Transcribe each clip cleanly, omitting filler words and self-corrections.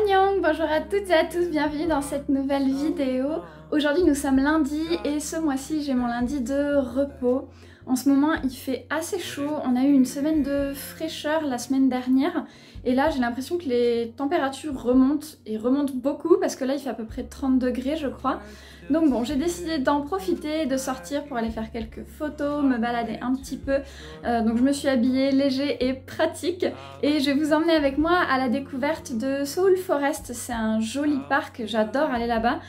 Annyeong, bonjour à toutes et à tous, bienvenue dans cette nouvelle vidéo. Aujourd'hui nous sommes lundi et ce mois-ci j'ai mon lundi de repos. En ce moment il fait assez chaud, on a eu une semaine de fraîcheur la semaine dernière et là j'ai l'impression que les températures remontent et remontent beaucoup parce que là il fait à peu près 30 degrés je crois. Donc bon, j'ai décidé d'en profiter, de sortir pour aller faire quelques photos, me balader un petit peu. Donc je me suis habillée léger et pratique et je vais vous emmener avec moi à la découverte de Seoul Forest. C'est un joli parc, j'adore aller là-bas,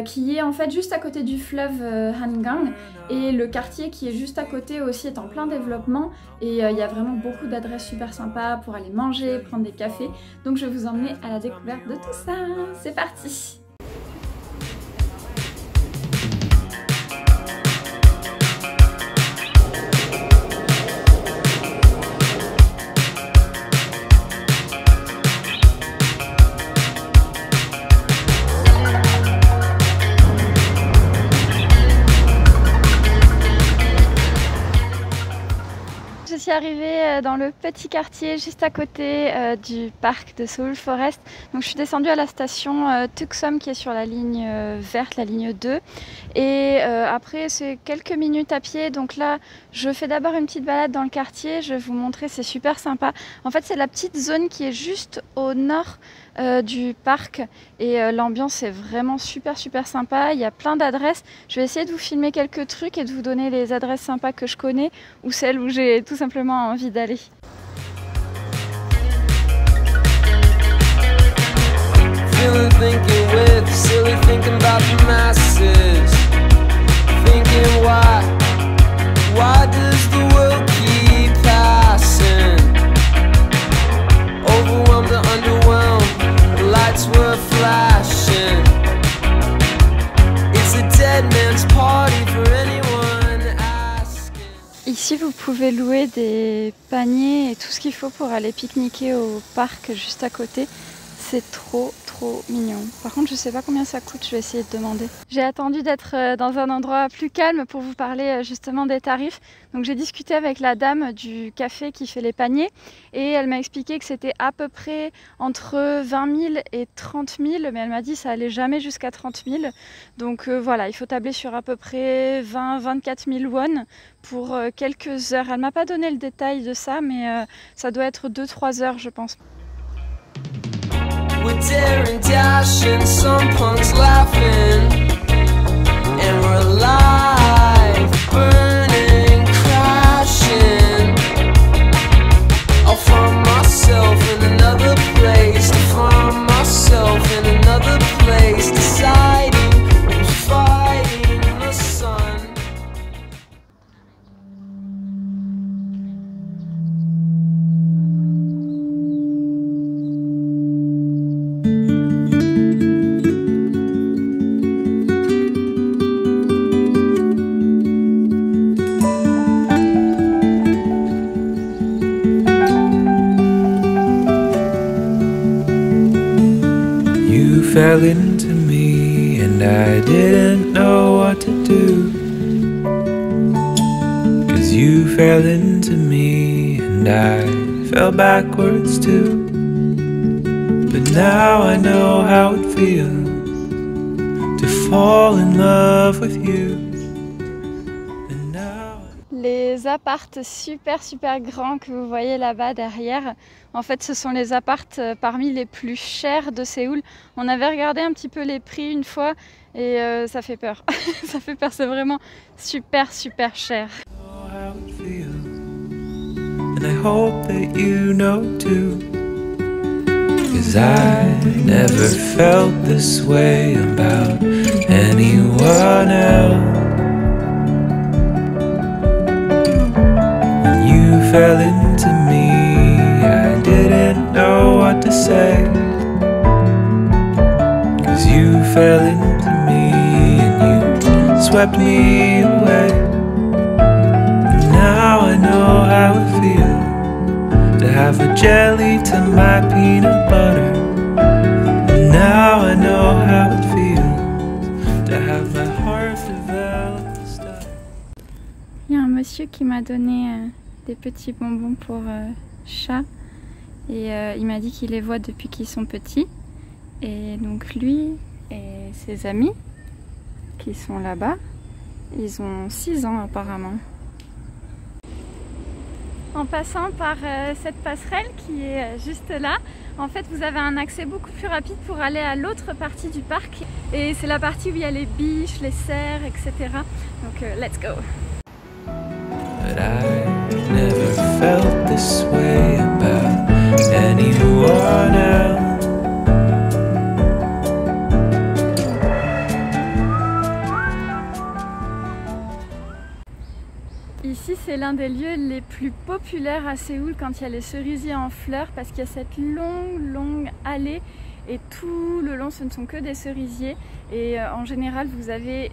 qui est en fait juste à côté du fleuve Hangang et le quartier qui est juste à côté aussi est en plein développement et il y a vraiment beaucoup d'adresses super sympas pour aller manger, prendre des cafés. Donc je vais vous emmener à la découverte de tout ça. C'est parti! Je suis arrivée dans le petit quartier juste à côté du parc de Seoul Forest. Donc je suis descendue à la station Tuksum qui est sur la ligne verte, la ligne 2. Et après c'est quelques minutes à pied. Donc là je fais d'abord une petite balade dans le quartier. Je vais vous montrer, c'est super sympa. En fait c'est la petite zone qui est juste au nord du parc et l'ambiance est vraiment super sympa. Il y a plein d'adresses. Je vais essayer de vous filmer quelques trucs et de vous donner les adresses sympas que je connais ou celles où j'ai tout simplement envie d'aller. Ici vous pouvez louer des paniers et tout ce qu'il faut pour aller pique-niquer au parc juste à côté. C'est trop mignon. Par contre je sais pas combien ça coûte, je vais essayer de demander. J'ai attendu d'être dans un endroit plus calme pour vous parler justement des tarifs. Donc j'ai discuté avec la dame du café qui fait les paniers et elle m'a expliqué que c'était à peu près entre 20 000 et 30 000, mais elle m'a dit que ça allait jamais jusqu'à 30 000. Donc voilà, il faut tabler sur à peu près 20-24 000 won pour quelques heures. Elle m'a pas donné le détail de ça, mais ça doit être 2-3 heures je pense. We're daring, dashing, some punks laughing, and we're alive, burning, crashing. I'll find myself in another place, to find myself in another place, deciding who's fighting the sun. Fell into me and I didn't know what to do, 'cause you fell into me and I fell backwards too. But now I know how it feels to fall in love with you. Les appartes super grands que vous voyez là-bas derrière, en fait ce sont les appartes parmi les plus chers de Séoul. On avait regardé un petit peu les prix une fois et ça fait peur. Ça fait peur, c'est vraiment super cher. And I hope that you know too, 'cause I never felt this way about anyone else. You fell into me, I didn't know what to say, 'cause you fell into me and you swept me away. And now I know how it feels to have a jelly to my peanut butter. And now I know how it feels to have my heart develop the stuff. Il y a un monsieur qui m'a donné des petits bonbons pour chats et il m'a dit qu'il les voit depuis qu'ils sont petits Et donc lui et ses amis qui sont là-bas, ils ont 6 ans apparemment. En passant par cette passerelle qui est juste là, en fait vous avez un accès beaucoup plus rapide pour aller à l'autre partie du parc. Et c'est la partie où il y a les biches, les cerfs, etc. Donc let's go! But I never felt this way about anyone else. Ici c'est l'un des lieux les plus populaires à Séoul quand il y a les cerisiers en fleurs, parce qu'il y a cette longue allée et tout le long ce ne sont que des cerisiers et en général vous avez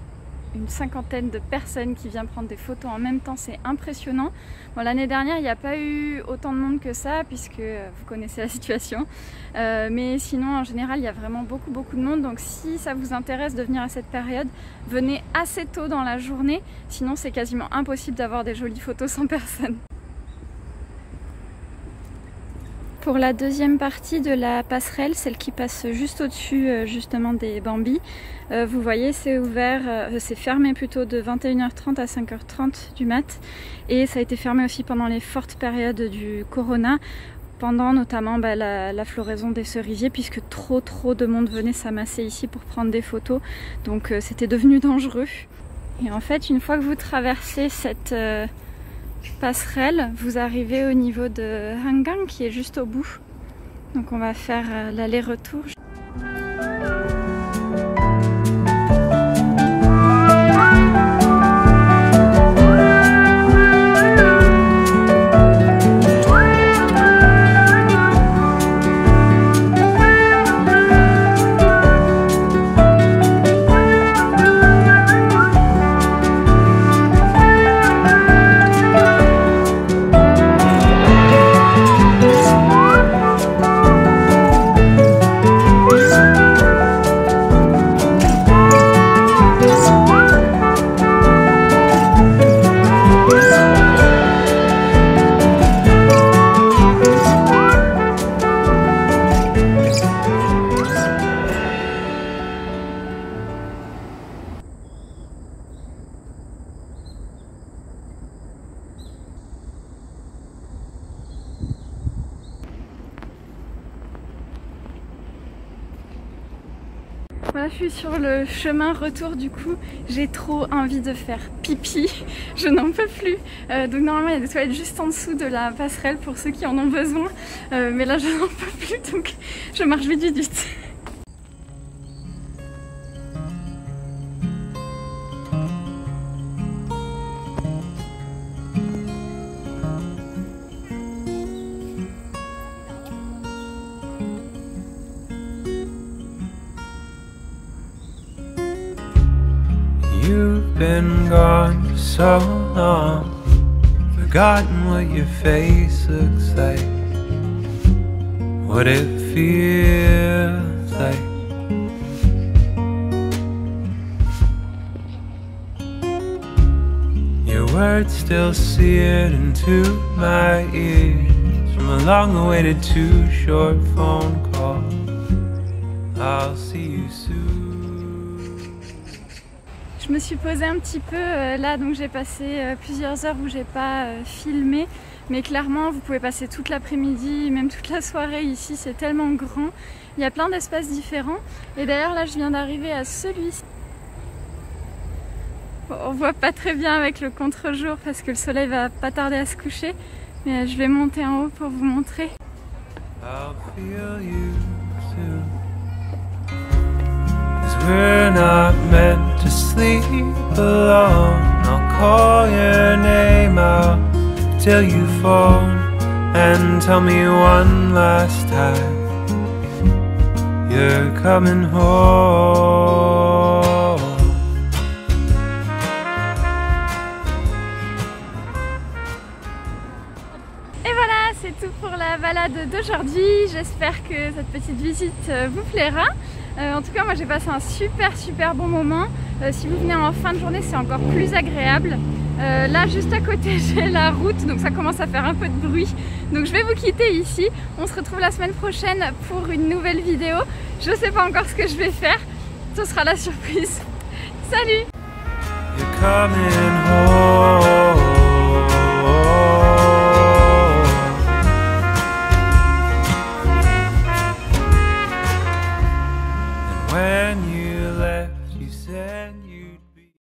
une 50aine de personnes qui viennent prendre des photos en même temps, c'est impressionnant. Bon, l'année dernière il n'y a pas eu autant de monde que ça puisque vous connaissez la situation, mais sinon en général il y a vraiment beaucoup de monde, donc si ça vous intéresse de venir à cette période, venez assez tôt dans la journée, sinon c'est quasiment impossible d'avoir des jolies photos sans personne. Pour la deuxième partie de la passerelle, celle qui passe juste au-dessus justement des bambis, vous voyez c'est ouvert, c'est fermé plutôt de 21h30 à 5h30 du mat, et ça a été fermé aussi pendant les fortes périodes du corona, pendant notamment la floraison des cerisiers, puisque trop de monde venait s'amasser ici pour prendre des photos, donc c'était devenu dangereux. Et en fait une fois que vous traversez cette passerelle, vous arrivez au niveau de Hangang qui est juste au bout. Donc on va faire l'aller-retour. Voilà, je suis sur le chemin retour, du coup j'ai trop envie de faire pipi, je n'en peux plus. Donc normalement il y a des toilettes juste en dessous de la passerelle pour ceux qui en ont besoin, mais là je n'en peux plus donc je marche vite. You've been gone for so long, forgotten what your face looks like, what it feels like. Your words still seared into my ears from a long-awaited too-short phone call. I'll see you soon. Je me suis posée un petit peu là, donc j'ai passé plusieurs heures où j'ai pas filmé, mais clairement vous pouvez passer toute l'après-midi, même toute la soirée ici, c'est tellement grand, il y a plein d'espaces différents. Et d'ailleurs là je viens d'arriver à celui-ci. Bon, on voit pas très bien avec le contre-jour parce que le soleil va pas tarder à se coucher, mais je vais monter en haut pour vous montrer. I'll feel you soon. We're not meant to sleep alone. I'll call your name out till you phone and tell me one last time you're coming home. Et voilà, c'est tout pour la balade d'aujourd'hui. J'espère que cette petite visite vous plaira. En tout cas moi j'ai passé un super bon moment. Si vous venez en fin de journée c'est encore plus agréable. Là juste à côté j'ai la route, donc ça commence à faire un peu de bruit. Donc je vais vous quitter ici. On se retrouve la semaine prochaine pour une nouvelle vidéo. Je sais pas encore ce que je vais faire. Ce sera la surprise. Salut! You're coming home.